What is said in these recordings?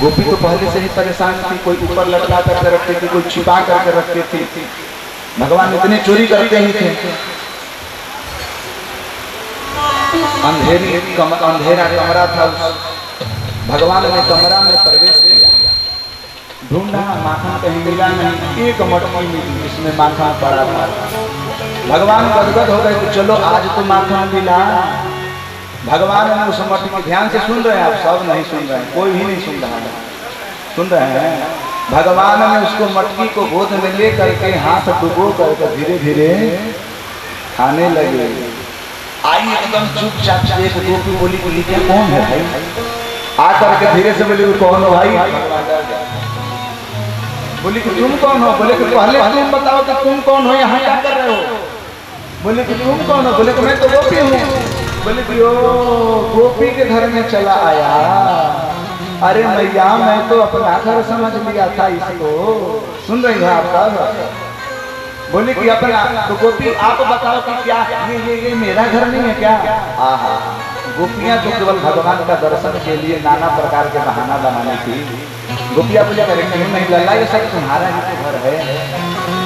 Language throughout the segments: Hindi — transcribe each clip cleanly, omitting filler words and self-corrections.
गोपी तो पहले से ही परेशान थी, कोई ऊपर लटका करके रखती थी, कोई छिपा करके रखती थी। भगवान इतने चोरी करते ही थे। अंधेरा कमरा था, भगवान ने कमरा में प्रवेश किया, ढूंढा, माखन कहीं मिला नहीं, एक मटकी मिली जिसमें माखन पड़ा था। भगवान गदगद हो गए कि चलो आज तो माखन मिला। भगवान ने उस मटकी, ध्यान से सुन रहे हैं आप, सब नहीं सुन रहे हैं, कोई भी नहीं सुन रहा है, सुन रहे हैं। भगवान ने उसको मटकी को गोद में ले करके हाथ डुबो करके धीरे धीरे खाने लगे। आई एकदम चुपचाप एक गोपी बोली, बोली क्या कौन है भाई? आकर के धीरे से बोली कौन हो भाई? बोली कि तुम कौन हो? बोले कि पहले तुम बताओ कि तुम कौन हो, यहाँ क्या कर रहे हो? बोले कि तुम कौन हो? बोले कि मैं तो गोपी हूँ। बोले कि ओ गोपी के घर में चला आया। अरे मैया मैं तो अपना घर समझ लिया था इसको। सुन रही हो आप सब? बोले कि अपना, तो गोपी आप बताओ कि क्या ये मेरा घर नहीं है क्या? आहा, गोपियां तो केवल भगवान का दर्शन के लिए नाना प्रकार के बहाना बनाने थी। गोपियां बोले करेंगे नहीं लल्ला, ये सब तुम्हारा ही तो घर है,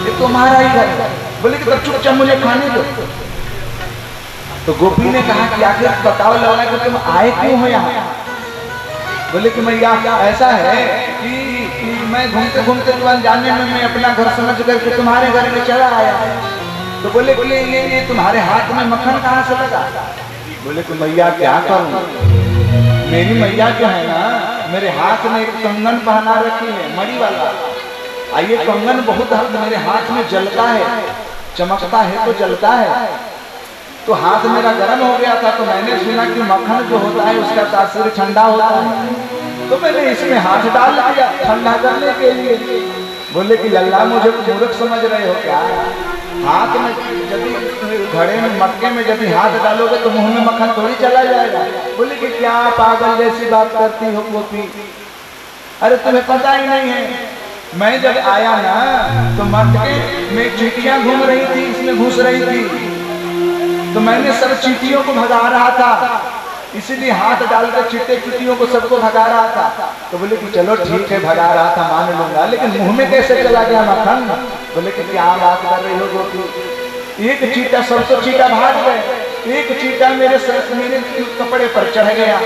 ये तुम्हारा ही घर है। बोले कि चुपचाप मुझे खाने दो। तो गोपी ने कहा कि आखिर बताओ लल्ला कि तुम आए क्यों हो यहाँ? बोले कि मैया ऐसा है कि मैं घूमते घूमते जाने में मैं अपना घर समझ करके तुम्हारे घर में चला आया। तो बोले कि ये तुम्हारे हाथ में मक्खन कहाँ से लगा? बोले कि मैया क्या करूं, मेरी मैया जो है ना, मेरे हाथ में एक कंगन पहना रखी है मणि वाला। ये कंगन बहुत मेरे हाथ में जलता है, चमकता है तो जलता है। तो हाथ मेरा गर्म हो गया था, तो मैंने सुना कि मक्खन जो होता है उसका तासीर ठंडा होता है, तो मैंने इसमें हाथ डाल दिया ठंडा करने के लिए। बोले कि लल्ला मुझे मूर्ख समझ रहे हो क्या? हाथ में यदि घड़े में मटके में यदि हाथ डालोगे तो मुंह में मक्खन थोड़ी चला जाएगा। बोले कि क्या पागल जैसी बात करती हो गोपी, अरे तुम्हें पता ही नहीं है, मैं जब आया ना तो मटके में चींटियां घूम रही थी, इसमें घुस रही थी, तो मैंने सब चींटियों को भगा रहा था, इसीलिए हाथ डालकर चींटियों को सबको भगा रहा था। तो बोले कि चलो ठीक है भगा रहा था मान लूंगा, लेकिन मुंह में कैसे चला गया मक्खन? बोले कि क्या बात कर रही हो गोपी? एक चींटा, सब तो चींटा भाग गए, एक चींटा मेरे कपड़े पर चढ़ गया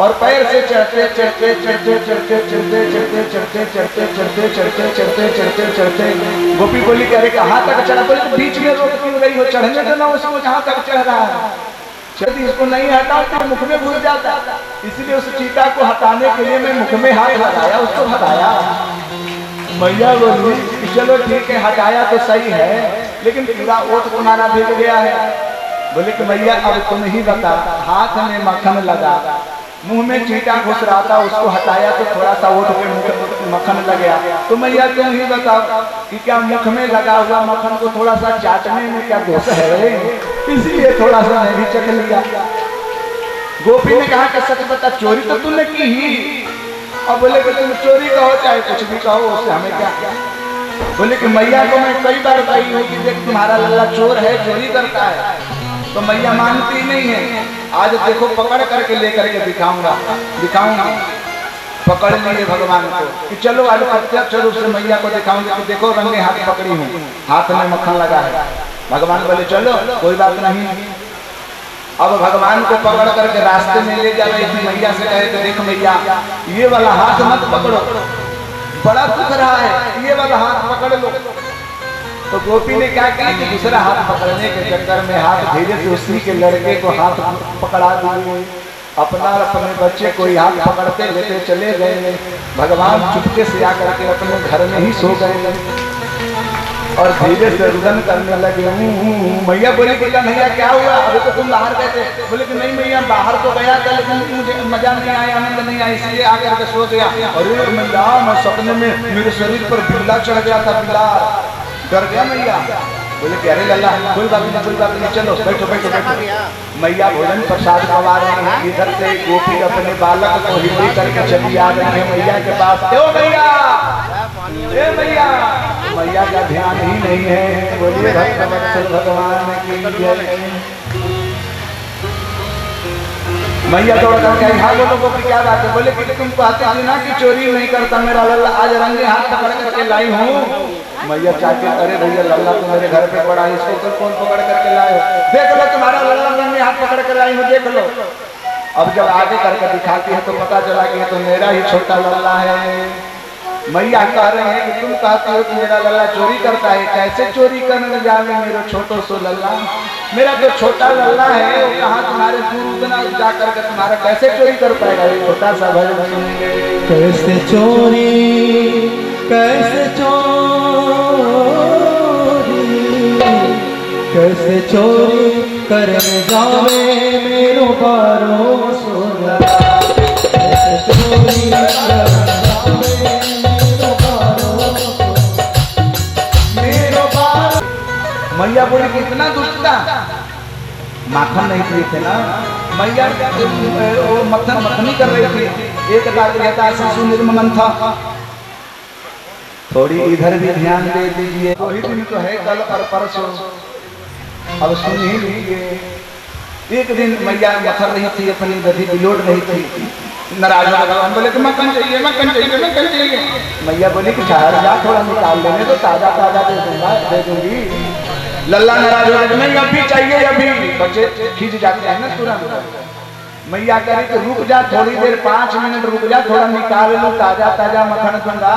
और पैर से चढ़ते चढ़ते चढ़ते चढ़ते चढ़ते चढ़ते चढ़ते चढ़ते चढ़ते चढ़ते चढ़ते चढ़ते चढ़ते गोपी बोली कि अरे कहाँ तक चढ़ा? बोले तो बीच में रोक क्यों रही हो? चढ़ने देना उसको जहाँ तक चढ़ रहा है, यदि इसको नहीं हटाओ तो मुख में घुस जाता। इसलिए उस चीता को हटाने के लिए मैं मुख में हाथ लगाया, उसको हटाया। मैया बोली कि चलो ठीक है हटाया तो सही है, लेकिन पूरा ओठ तुम्हारा भीग गया है। बोले कि मैया अब तुम ही बता, हाथ में मक्खन लगा, मुंह में चींटा घुस रहा था, उसको हटाया तो थोड़ा सा ओठ पे मक्खन लग गया, तो मैया तुम ही बताओ कि क्या मुख में लगा हुआ मक्खन को थोड़ा सा चाटने में क्या दोष है? इसीलिए थोड़ा सा मैं भी चख लिया। गोपी ने कहा कि सच बता, चोरी तो तूने की ही। अब बोले कि तुम चोरी कहो चाहे कुछ भी कहो, उससे हमें क्या? बोले कि मैया को मैं कई बार कही हूँ कि देख तुम्हारा लल्ला चोर है, चोरी करता है, तो मैया मानती नहीं है। आज देखो पकड़ करके लेकर के दिखाऊंगा। पकड़ लिए भगवान को कि चलो आज प्रत्यक्ष रूप से मैया को दिखाऊंगा कि देखो रंगे हाथ पकड़ी हूँ, हाथ में मक्खन लगा है। भगवान बोले चलो कोई बात नहीं। अब भगवान को पकड़ करके रास्ते में ले जा रही थी, मैया से कहे कि देख मैया ये वाला हाथ मत पकड़ो, बड़ा दुख रहा है, ये वाला हाथ पकड़ लो। तो गोपी ने क्या किया कि दूसरा हाथ पकड़ने के चक्कर में हाथ धीरे से उसी के लड़के को हाथ पकड़ा दिए, अपना अपने बच्चे को हाथ पकड़ते लेते चले गए। भगवान चुपके से आकर के अपने घर में ही सो गए और धीरे से रुदन करने लगे। मैया बोली कि भैया क्या हुआ? अभी तो तुम बाहर गए थे। बोले कि नहीं मैया बाहर तो गया था, लेकिन मुझे मजा नहीं आया, आनंद नहीं आया, इसलिए आकर के सो गया। अरे मैया मैं सपने में मेरे शरीर पर बिल्ला चढ़ गया था, बिल्ला डर गया मैया। बोले कि अरे लल्ला कोई बात नहीं, कोई बात नहीं, चलो बैठो बैठो बैठो। मैया भोजन प्रसाद खवा रहे हैं, इधर से गोपी अपने बालक को हिंदी करके चली आ रही है मैया के पास। क्यों मैया, ए मैया, मैया का ध्यान ही नहीं है। बोलिए भक्तवत्सल भगवान की जय। मैया दौड़ करके आई, हाँ बोलो गोपी क्या बात है? बोले कि तुम कहते थे ना कि चोरी नहीं करता मेरा लल्ला, आज रंगे हाथ पकड़ करके लाई हूँ। मैया चाहती, अरे भैया लल्ला तो मेरे घर पे पड़ा है, इसको कौन पकड़ करके लाए हो? देख लो तुम्हारा लल्ला रंगे हाथ पकड़ कर लाई हूँ, देख लो। अब जब आगे करके दिखाती है तो पता चला कि ये तो मेरा ही छोटा लल्ला है। मैया कह रहे हैं कि तुम कहते हो कि मेरा लल्ला चोरी करता है, कैसे चोरी करने जावे मेरा छोटो सो लल्ला? मेरा जो छोटा लल्ला है वो कहाँ तुम्हारे दूर उतना जा करके तुम्हारा कैसे चोरी कर पाएगा? ये छोटा सा भजन सुनेंगे। कैसे चोरी कैसे चोरी करने जावे मेरो बारो सोला, कैसे चोरी मैया बोली कि इतना दुष्टता, माखन नहीं पिए थे ना मैया, वो मथनी कर रही थी। एक बात कहता शिशु निर्ममन था, थोड़ी इधर भी ध्यान दे दीजिए। वही दिन तो है कल और परसों, अब सुन ही लीजिए। एक दिन मैया मथर रही थी, अपनी दधी बिलोट रही थी। नाराज भगवान बोले कि मक्खन चाहिए, मक्खन चाहिए, मक्खन चाहिए। मैया बोली कि ठहर जा, थोड़ा निकाल लेने तो ताजा ताजा दे दूंगा, दे दूंगी। लल्ला नाराज हो गया, नहीं अभी चाहिए अभी। बच्चे खींच जाते हैं ना तुरंत। मैया कह रही कि रुक जा थोड़ी देर, 5 मिनट रुक जा, थोड़ा निकाल लो, ताजा ताजा मक्खन दूंगा।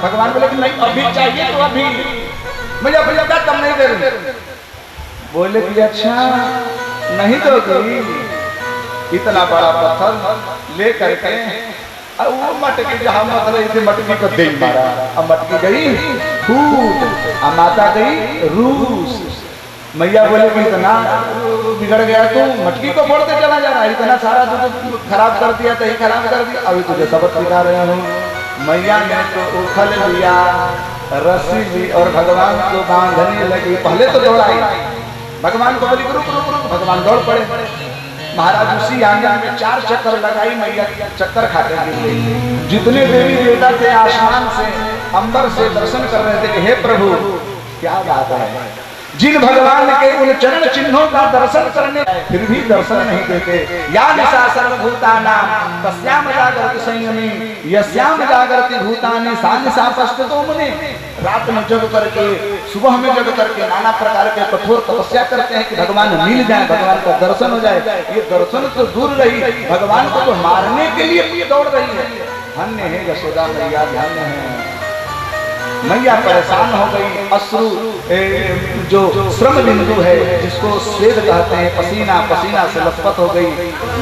भगवान बोले कि नहीं अभी चाहिए तो अभी। मैया बोले कम नहीं दे रही। बोले कि अच्छा नहीं दोगी? इतना बड़ा पत्थर ले करके वो मटकी जहाँ मत रही थी, मटकी को दे मारा। अब मटकी गई फूट, अब माता गई रूस। मैया बोले कि इतना बिगड़ गया तू, मटकी को फोड़ते चला जा रहा है, इतना सारा दूध खराब कर दिया, तही खराब कर दिया, अभी तुझे सबक सिखा रहे हूँ। मैया ने तो उखल लिया, रस्सी ली और भगवान को बांधने लगी। पहले तो दौड़ाई, भगवान को बोली रुक रुक रुक, भगवान दौड़ पड़े। महाराज उसी आंगन में 4 चक्कर लगाई, मैया चक्कर खाते गिर। जितने देवी देवता थे आसमान से अंबर से दर्शन कर रहे थे कि हे प्रभु क्या बात है, जिन भगवान के उन चरण चिन्हों का दर्शन करने फिर भी दर्शन नहीं देते। या निशा सर्वभूतानां तस्याम जागर्ति संयमी यस्याम जागर्ति भूतानि सा निशा पश्यतो मुने। रात में जग करके, सुबह में जग करके नाना प्रकार के कठोर तपस्या करते हैं कि भगवान मिल जाए, भगवान का दर्शन हो जाए। ये दर्शन तो दूर रही, भगवान को तो मारने के लिए दौड़ रही है। धन्य है यशोदा मैया, धन्य है। मैया परेशान हो गई, अश्रु जो श्रम बिंदु है जिसको स्वेद कहते हैं, पसीना पसीना से लथपथ हो गई।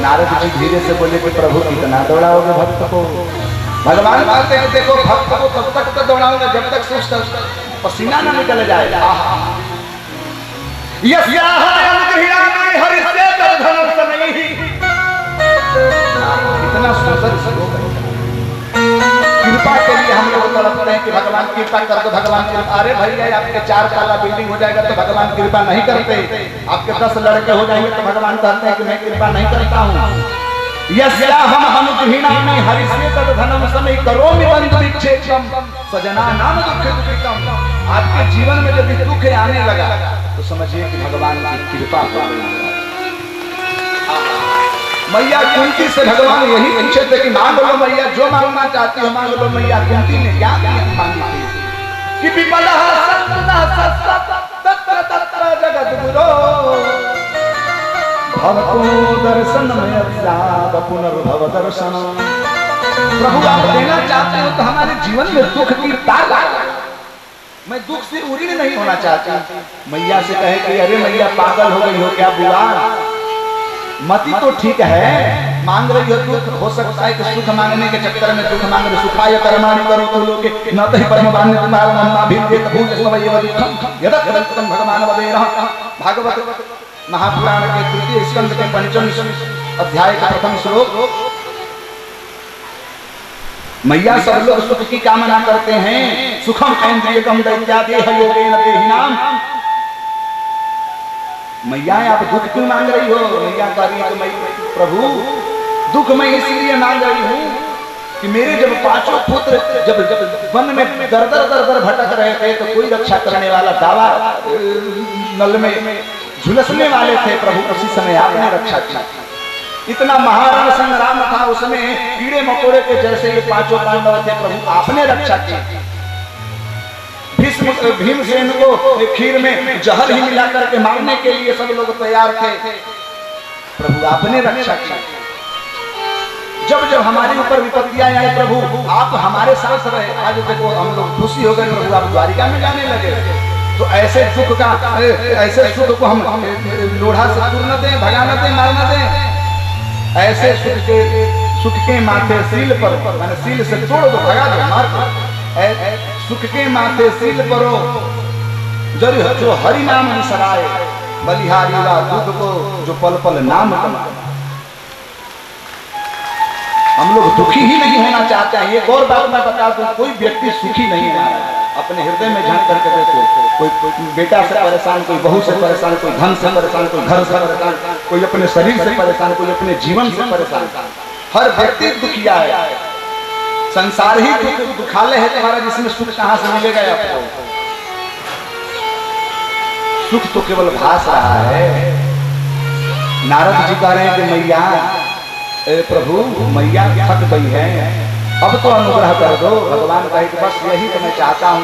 नारद जी धीरे से बोले कि प्रभु कितना दौड़ाओगे भक्त को? भगवान कहते हैं देखो भक्त को तब तक तो दौड़ाओगे जब तक पसीना ना निकल जाए। इतना सुंदर कृपा के लिए हम लोग तड़पते हैं कि भगवान कृपा कर दो, भगवान कृपा। अरे भैया आपके 4 ताला बिल्डिंग हो जाएगा तो भगवान कृपा नहीं करते। आपके 10 लड़के हो जाएंगे तो भगवान कहते हैं कि मैं कृपा नहीं करता हूँ। यस्या हम अनुगृहीणामि हरिष्ये तद धनम समय करोमि बंधु विच्छेदम सजना नाम दुख दुखितम। आपके जीवन में जब दुख आने लगा तो समझिए कि भगवान की कृपा हो गई। मैया कुंती से भगवान यही पूछे थे कि मांग लो मैया, जो मांगना चाहती हो मांग लो। मैया कुंती ने क्या मांगी थी कि विमलः तत्र तत्र जगद्गुरो भवतो दर्शनमय पुनर्भव दर्शन। प्रभु आप देना चाहते हो तो हमारे जीवन में दुख की तार लगा, मैं दुख से उरीण नहीं होना चाहती। मैया से कहे कि अरे मैया पागल हो गई हो क्या बुआ? मति तो ठीक है, मांग रही हो दुख, हो सकता है कि सुख मांगने के चक्कर में दुख मांग रहे। सुखाय कर्माणि करोतु लोके न तहि परमवान्य तुम्हारा मन्ना भिद्येत भूय स्वयं दुःखम यदा तदंतम भगवान वदेरः। भागवत महापुराण के 3 स्कंद के 5वें अध्याय का 1 श्लोक। मैया सब लोग सुख की कामना करते हैं, सुखम ऐन्द्रियकम दैत्यादेह योगेन देहिनाम। मैया आप दुख क्यों मांग रही हो? मैया कह रही है कि प्रभु दुख मैं इसलिए मांग रही हूँ कि मेरे जब 5 पुत्र जब वन में दर दर भटक रहे थे तो कोई रक्षा करने वाला दावा नल में झुलसने वाले थे, प्रभु उसी समय आपने रक्षा की। इतना महारण संग्राम था उसमें, कीड़े मकोड़े के जैसे ये पांचों पांडव थे, प्रभु आपने रक्षा की। भीमसेन को खीर में जहर ही मिला करके मारने के लिए सब लोग तैयार थे, प्रभु आपने रक्षा की। जब जब हमारे ऊपर विपत्तियां आई प्रभु आप हमारे साथ रहे। आज देखो हम लोग खुशी हो गए, प्रभु आप द्वारिका में जाने लगे। तो ऐसे सुख को हम लोढ़ा से दूर न दें, भगा न दें, मार न दें। ऐसे सुख के माथे सील पर, मैंने सील से तोड़ दो, भगा दो, मार दो। सुख के माथे सील परो जो हरि नाम विसराए, बलिहारी वा दुख को जो पल पल नाम कमाए। हम लोग दुखी ही नहीं होना चाहते हैं। एक और बात मैं बता दूं, कोई व्यक्ति सुखी नहीं है। अपने हृदय में झांक करके देखो, कोई बेटा से परेशान, कोई बहू से परेशान, कोई धन से परेशान, कोई घर से परेशान, कोई अपने शरीर से परेशान, कोई अपने जीवन से परेशान। हर व्यक्ति दुखिया है। संसार ही दुखालय है तुम्हारा, जिसमें सुख कहां से मिलेगा आपको? सुख तो केवल भास रहा है। नारद जी कह रहे हैं कि मैया प्रभु मैया थक गई है, अब तो अनुग्रह कर दो। भगवान कहे कि बस यही तो मैं चाहता हूँ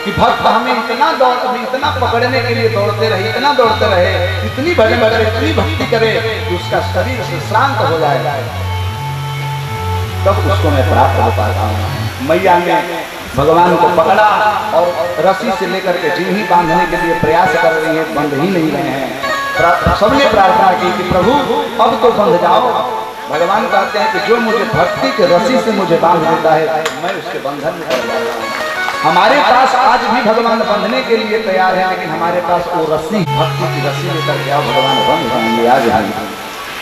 कि भक्त हमें इतना पकड़ने के लिए दौड़ते रहे, इतना दौड़ते रहे, इतनी भजन करे, इतनी भक्ति करे कि उसका शरीर से श्रांत हो जाएगा, तब उसको मैं प्राप्त हो पाता हूँ। मैया ने भगवान को पकड़ा और रस्सी से लेकर के जी ही बांधने के लिए प्रयास कर रही है, बंध ही नहीं रहे हैं। सबने प्रार्थना की कि प्रभु अब तो बंध जाओ। भगवान कहते हैं कि जो मुझे भक्ति के रस्सी से मुझे बांध देता है, मैं उसके बंधन में कर जाता हूँ। हमारे पास आज भी भगवान बंधने के लिए तैयार है, लेकिन हमारे पास वो रस्सी, भक्ति की रस्सी लेकर के आओ, भगवान बंध जाएंगे। आज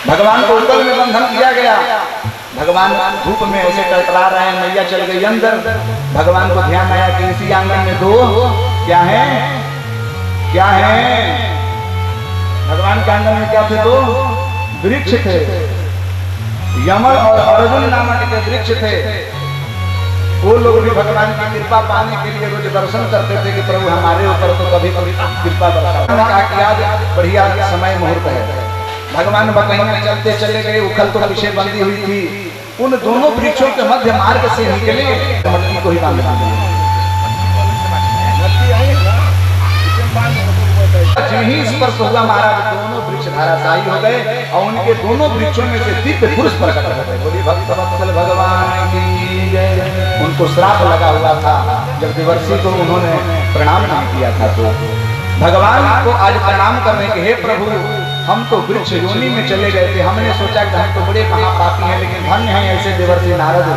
भगवान को ऊपर में बंधन किया गया। भगवान धूप में ऐसे टटरा रहे हैं, मैया चल गई अंदर। भगवान को ध्यान आया कि इसी आंगन में दो क्या है, क्या है? भगवान के आंगन में क्या थे? दो वृक्ष थे, यमन और अर्जुन नामक के वृक्ष थे। वो लोग भी भगवान की कृपा पाने के लिए रोज दर्शन करते थे कि प्रभु हमारे ऊपर तो कभी कभी कृपा बरसाओ। आज बढ़िया समय मुहूर्त है। भगवान बकैया चलते चले गए, उखल तो पीछे बंधी हुई थी। उन दोनों वृक्षों के मध्य मार्ग से निकले, मटकी को ही बांध दिया। ही स्पर्श हुआ महाराज, दोनों वृक्ष धाराशायी हो गए और उनके दोनों वृक्षों में से दिव्य पुरुष प्रकट हो गए। बोली भक्त वत्सल भगवान की जय। उनको श्राप लगा हुआ था जब देवर्षि को उन्होंने प्रणाम नहीं किया था। तो भगवान को आज प्रणाम करने के, हे प्रभु हम तो वृक्ष योनि में चले गए थे, हमने सोचा कि हम तो बड़े महापापी हैं, लेकिन धन्य हैं ऐसे देवर्षि नारद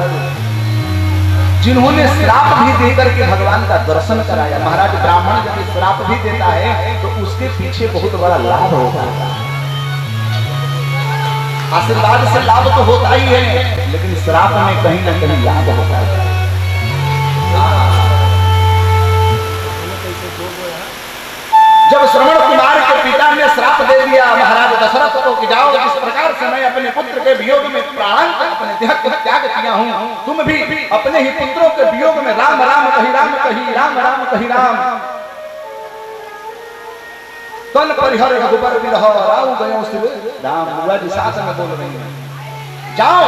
जिन्होंने श्राप भी देकर के भगवान का दर्शन कराया। महाराज ब्राह्मण जब श्राप भी देता है तो उसके पीछे बहुत बड़ा लाभ होता है। आशीर्वाद से लाभ तो होता ही है, लेकिन श्राप में कहीं ना कहीं लाभ होता है। जब श्रवण कुमार के पिता ने श्राप दे दिया महाराज दशरथ को कि जाओ, जिस प्रकार से मैं अपने पुत्र के वियोग में प्राण अपने देह को त्याग किया हूं, तुम भी अपने ही पुत्रों के वियोग में राम राम कही, राम कही, राम राम कही, राम तन परिहर रघुबर विरह राम गयो शिव राम। बुआ जी साथ में बोल रही है, जाओ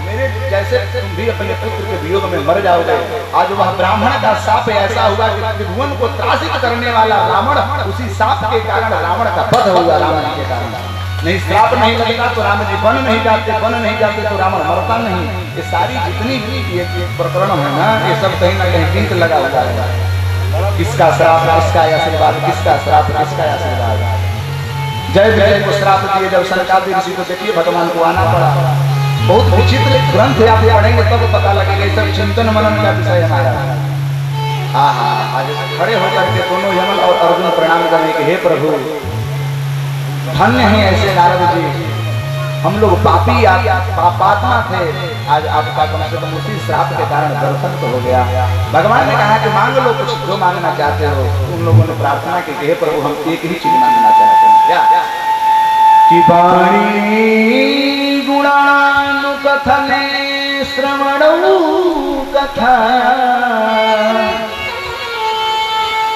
मेरे जैसे तुम भी अपने पुत्र के वियोग में मर जाओगे। आज वह ब्राह्मण का शाप ऐसा हुआ कि त्रिभुवन को त्रासित करने वाला रावण, उसी शाप के कारण रावण का वध हुआ। रावण के कारण नहीं, श्राप नहीं लगता तो राम जी वन नहीं जाते, वन नहीं जाते तो रावण मरता नहीं। ये सारी जितनी भी ये प्रकरण है ना, ये सब कहीं ना कहीं लिंक लगा हुआ है। किसका श्राप, किसका आशीर्वाद, किसका श्राप, किसका आशीर्वाद। जय विजय को श्राप दिए जब सनकादिक ऋषि को देखिए भगवान को आना पड़ा। बहुत विचित्र ग्रंथ है, आप पढ़ेंगे तब पता लगेगा। सब चिंतन मनन का विषय हमारा। आज खड़े होकर के दोनों यमन और अर्जुन प्रणाम करने के, हे प्रभु धन्य हैं ऐसे नारद जी, हम लोग पापी पापात्मा थे, आज आपका कम से कम उसी श्राप के कारण दर्शन तो हो गया। भगवान ने कहा कि मांग लो कुछ जो मांगना चाहते हो। उन लोगों ने प्रार्थना की, हे प्रभु हम एक ही चीज मांगना चाहते हैं। क्या? कि वाणी गुणानुकथने श्रवणौ कथा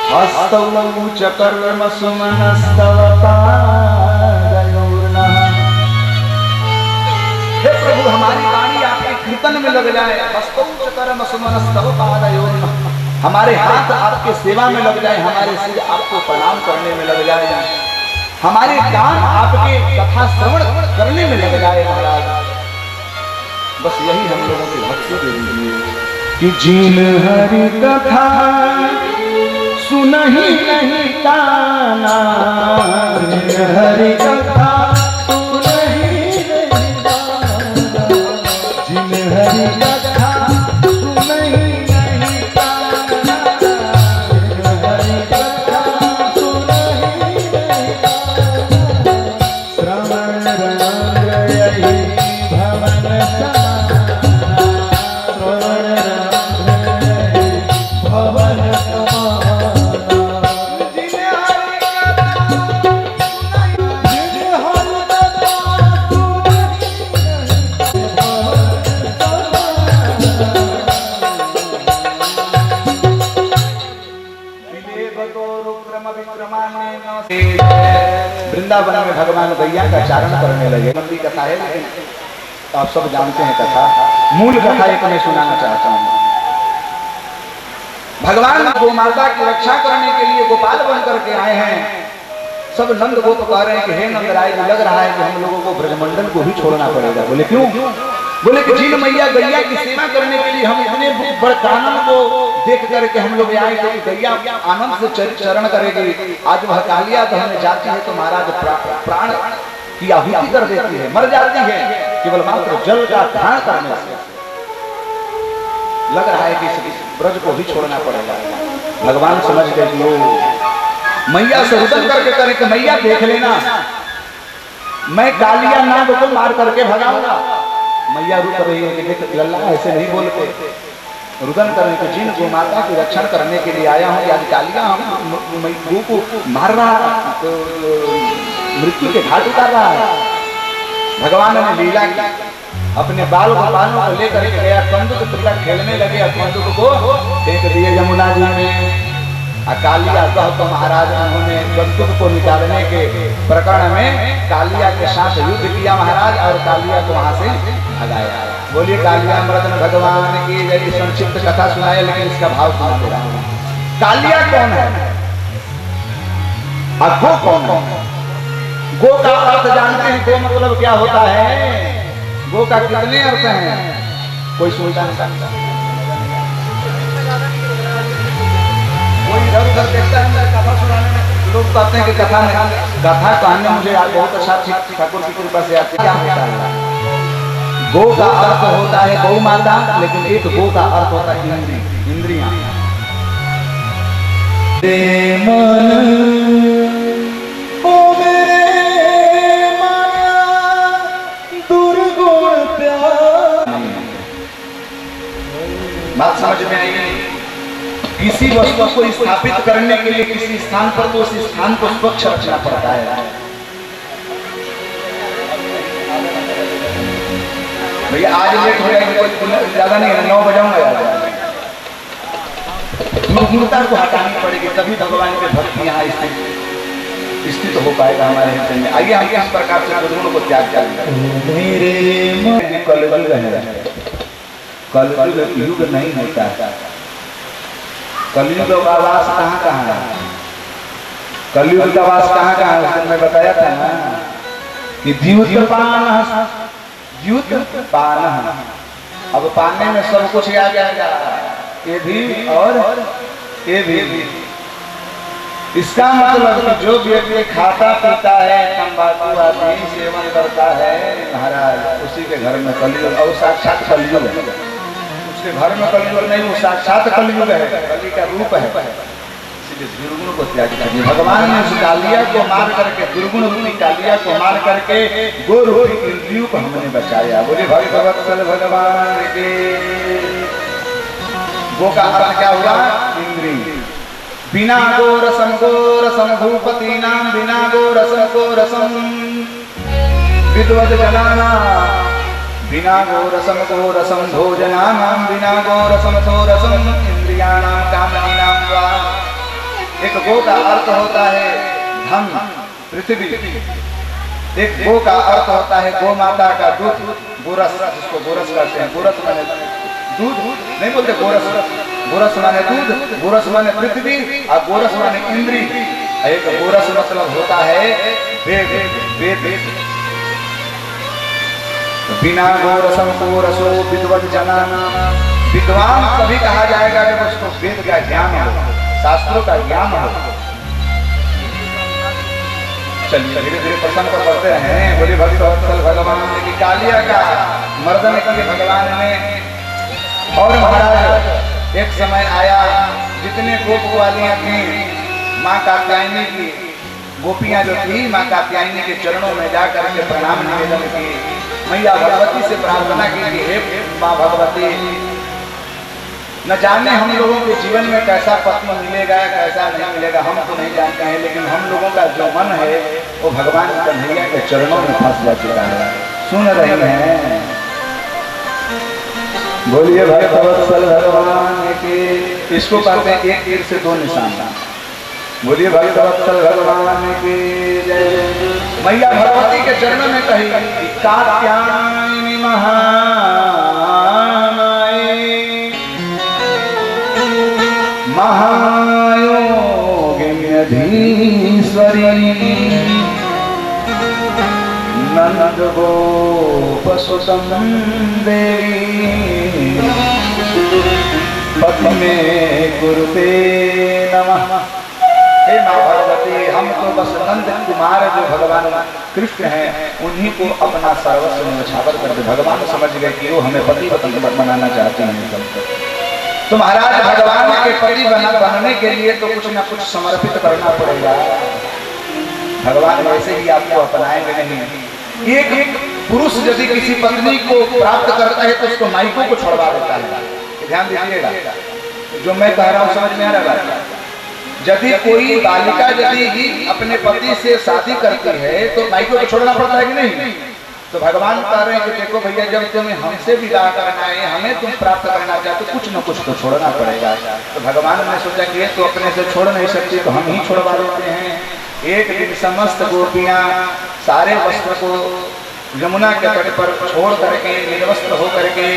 हस्तौ च कर्मसु मनस्तव पादयोर्नः हे प्रभु हमारी वाणी आपके कीर्तन में लग जाए, हमारे हाथ आपके सेवा में लग जाए, हमारे सिर आपको प्रणाम करने में लग जाए, हमारे कान आपके कथा श्रवण करने में लग जाए महाराज। बस यही हम लोगों की भक्ति दे दीजिए कि जिन हरि कथा सुनहि नहीं ताना, जिन हरि कथा सुनहि नहीं ताना, जिन हरि कथा सुनहि नहीं ताना, जिन हरि कथा सुनहि नहीं ताना, श्रवण रंग यही भवन समाना, श्रवण रंग यही भवन समाना, जिन हरि कथा जिन हरि कथा वृंदावन में भगवान गैया का चारण करने लगे। लंबी कथा है लेकिन आप सब जानते हैं कथा। मूल कथा एक मैं सुनाना चाहता हूँ। भगवान गौ माता की रक्षा करने के लिए गोपाल बन करके आए हैं। सब नंद गोप कह रहे हैं कि हे नंद राय, लग रहा है कि हम लोगों को ब्रजमंडल को भी छोड़ना पड़ेगा। बोले क्यों? बोले कि जिन मैया गैया की सेवा करने के लिए हम इतने बड़े कानन को देख करके हम लोग आए थे, गैया आनंद से चरण करेगी, आज वह कालिया तो हमें जाती है तो महाराज प्राण की आहुति कर देती है, मर जाती है केवल मात्र जल का धारण करने से। लग रहा है कि इस ब्रज को भी छोड़ना पड़ेगा। भगवान समझ गए कि मैया से रुदन करके करे कि मैया देख लेना, मैं कालिया नाग को मार करके भगाऊंगा। मैया रुक रही है कि देख लल्ला ऐसे नहीं बोलते, रुदन करने के जिन गो माता की रक्षण करने के लिए आया हूँ, आज कालिया हम गो को मार रहा है, तो मृत्यु के घाट उतार रहा है। भगवान ने लीला की, अपने बाल गोपालों को लेकर के गया, कंदुक त्रिला खेलने लगे, कंदुक को फेंक दिए यमुना जी में। कालिया कह तो महाराज उन्होंने कंदुक को निकालने के प्रकरण में कालिया के साथ युद्ध किया महाराज, और कालिया को वहां से भगाया। बोलिए कालिया मर्दन भगवान की जय। संक्षिप्त कथा सुनाया लेकिन इसका भाव सुना दे रहा हूं। कालिया कौन है और गो कौन है? गो का अर्थ जानते हैं? गो मतलब क्या होता है? गो का कितने अर्थ हैं? कोई सोचा नहीं, कोई इधर उधर देखता है। मैं कथा सुनाने में लोग कहते हैं कि कथा कहने मुझे बहुत अच्छा ठाकुर की कृपा से आती। क्या होता है? गो का अर्थ होता है गौ माता, लेकिन एक गो का अर्थ होता है इंद्रियां। बात समझ में आई? किसी वस्तु को स्थापित करने के लिए किसी स्थान पर तो उस स्थान को स्वच्छ रखना पड़ता है। भैया आज लेट हो जाएगा, कोई ज्यादा नहीं है, 9 बजाऊंगा। मूर्खता को हटानी पड़ेगी, तभी भगवान के भक्ति यहाँ स्थित हो पाएगा हमारे हृदय में। आइए हम इस प्रकार से गुरुओं को त्याग करेंगे। कलयुग युग नहीं होता है। कलयुग का वास कहाँ कहाँ है? कलयुग का वास कहाँ कहाँ है? मैं बताया था ना कि द्युत पान। अब पाने में सब कुछ आ जाएगा, ये भी और ये भी। इसका मतलब कि जो व्यक्ति खाता पीता है, तंबाकू आदि सेवन करता है महाराज, उसी के घर में कलयुग, और साक्षात कलयुग है। उसके घर में कलयुग नहीं, वो साक्षात कलयुग है, कली का रूप है। दुर्गुण को त्याग करिए। भगवान ने उस कालिया को मार करके, दुर्गुण रूपी कालिया को मार करके गो रूपी इंद्रियों को हमने बचाया। बोले भगवत्सल भगवान के। गो का अर्थ क्या हुआ? इंद्रिय। बिना गो रसम भूपति नाम, बिना गो रसम विद्वद जनाना, बिना गो रसम भोजनानाम, बिना गो रसम इंद्रियाणाम कामनीनाम वा। एक गो का अर्थ होता है धन, पृथ्वी, एक गो का अर्थ होता है गो माता का दूध, गोरस, जिसको गोरस कहते हैं। गोरस माने दूध नहीं बोलते, गोरस, गोरस माने दूध, गोरस माने पृथ्वी और गोरस माने इंद्री। एक गोरस मतलब होता है वेद, वेद। बिना गोरसम गोरसो विद्वत जना, विद्वान तभी कहा जाएगा जब उसको वेद का ज्ञान हो, शास्त्रों का ज्ञान हो। चलिए धीरे धीरे प्रसंग पर बढ़ते हैं। बोले भक्तवत्सल भगवान ने कि कालिया का मर्दन किए भगवान ने। और महाराज एक समय आया, जितने गोप वालियां थी, माँ कात्यायनी की गोपियां जो थी, माँ कात्यायनी के चरणों में जाकर के प्रणाम निवेदन की, मैया भगवती से प्रार्थना की कि हे माँ भगवती, न जाने हम लोगों के जीवन में कैसा पत्नी मिलेगा, कैसा नहीं मिलेगा, हम तो नहीं जानते हैं, लेकिन हम लोगों का जो मन है वो भगवान कन्हैया के चरणों में फंस जा चुका है। सुन रहे हैं? बोलिए भक्तवत्सल भगवान के। इसको कहते हैं एक तीर से दो निशान। बोलिए भक्तवत्सल भगवान की जय। मैया भगवती के चरणों में कही कात्यायनी महायोगिन्यधीश्वरी नंद गोप सुतम देवी पति में कुरुते नमः। हे माँ भगवती, हम तो बस नंद कुमार जो भगवान कृष्ण हैं उन्हीं को अपना सर्वस्व न्यौछावर कर दे। भगवान समझ गए कि वो हमें पति बनाना चाहते हैं। तो महाराज भगवान के पति बनने के लिए तो कुछ न कुछ समर्पित करना पड़ेगा। भगवान वैसे ही आपको अपनाएंगे नहीं। एक पुरुष यदि किसी पत्नी को प्राप्त करता है तो उसको माइकों को छोड़वा देता है। ध्यान दीजिएगा, जो मैं कह रहा हूँ समझ में आ रहा है। यदि कोई बालिका यदि अपने पति से शादी करती है तो माइकों को छोड़ना पड़ता है कि नहीं? तो भगवान कह रहे हैं कि देखो भैया, जब तुम्हें हमसे विवाह करना है, हमें तुम प्राप्त करना चाहते, कुछ न कुछ तो छोड़ना पड़ेगा। तो भगवान ने सोचा कि ये तो अपने से छोड़ नहीं सकती, तो हम ही छोड़वा देते हैं। एक दिन समस्त गोपियां सारे वस्त्र को यमुना के तट पर छोड़ करके निर्वस्त्र होकर के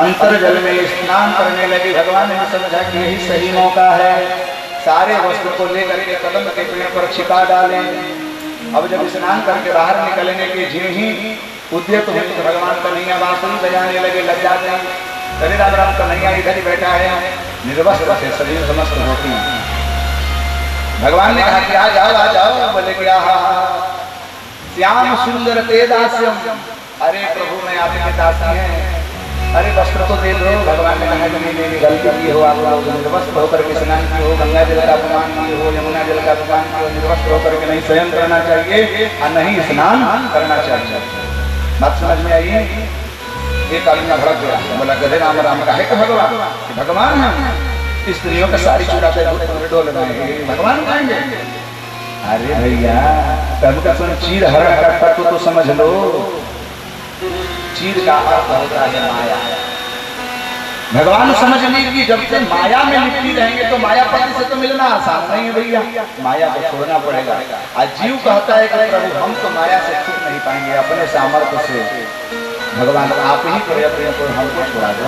अंतर जल में स्नान करने लगे। भगवान ने समझा कि यही सही मौका है, सारे वस्त्र को लेकर के कदम के पेड़ पर छिपा डालें। अब जब स्नान करके बाहर निकलने के जिन ही उद्यत हुए तो भगवान कन्हैया बांसुरी बजाने लगे, लग जाते हैं। अरे राम राम, कन्हैया इधर ही बैठा है, निर्वस्त्र से शरीर समस्त होती है। भगवान ने कहा कि आ जाओ आ जाओ। बोले कि आहा श्याम सुंदर ते दास्यम। अरे प्रभु, मैं आपके दासी हैं, अरे वस्त्र तो दे दो। भगवान ने कहा कि नहीं, गलती की हो, आप लोग निर्वस्त्र होकर के स्नान की हो, गंगा जल का अपमान की हो, यमुना जल का अपमान की हो, निर्वस्त्र होकर के नहीं स्वयं करना चाहिए और नहीं स्नान करना चाहिए। बात समझ में आई? एक आदमी भड़क गया, बोला गधे राम राम का है कि भगवान? भगवान है, स्त्रियों का सारी चुराते डोल रहे, भगवान कहेंगे? अरे भैया, तब का सुन, चीर हरण का तत्व तो समझ लो। चीर का अर्थ होता है माया। भगवान समझ लीजिए कि जब से माया में लिपटी रहेंगे तो मायापति से तो मिलना आसान नहीं है भैया, माया को छोड़ना पड़ेगा। आज जीव कहता है कि प्रभु, हम तो माया से छूट नहीं पाएंगे अपने सामर्थ्य से। भगवान आप ही प्रयत्न को हमको छोड़ा दो।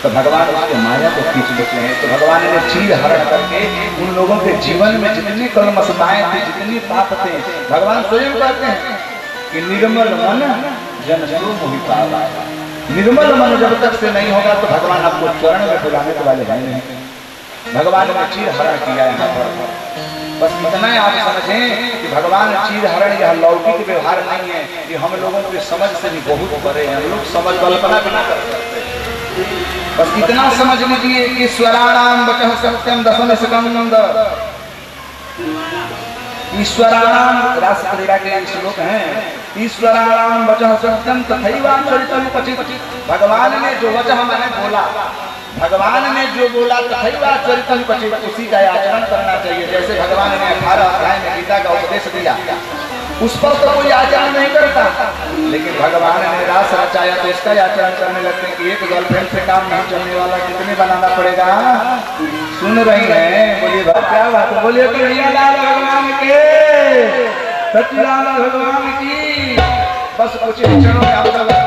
तो भगवान उसके माया को खींच लेते हैं। तो भगवान ने चीर हरण करके उन लोगों के जीवन में जितनी कलमशताएं थी, जितनी पाप थे, भगवान स्वयं कहते हैं कि निर्मल मन जन जो मोहि पावा। निर्मल मन जब तक से नहीं होगा तो भगवान आपको चरण में बुलाने वाले हैं नहीं। भगवान ने चीर हरण किया यहाँ पर। बस इतना आप समझें कि भगवान चीर हरण यह लौकिक व्यवहार नहीं है, ये हम लोगों के समझ से भी बहुत बड़े हैं। हम लोग समझ कल्पना भी नहीं कर सकते। बस इतना समझ लीजिए कि ईश्वराणाम वचः सत्यम दशम स्कंद। ईश्वराणाम रास क्रीड़ा के श्लोक हैं। ईश्वराणाम वचः सत्यम तथैवाचरितं क्वचित्। भगवान ने जो वचह मैंने बोला, भगवान ने जो बोला तथैवाचरितं क्वचित्, उसी का आचरण करना चाहिए। जैसे भगवान ने 18 अध्याय में गीता का उपदेश दिया, उस पर तो कोई आचरण नहीं करता, लेकिन भगवान ने रास रचाया तो इसका आचरण करने लगते हैं कि एक गर्लफ्रेंड से काम नहीं चलने वाला, कितने बनाना पड़ेगा। सुन रही हैं? बोलिए क्या बात है? बोलिए कि भगवान के सच्चिदानंद भगवान की। बस कुछ ही क्षणों में आपका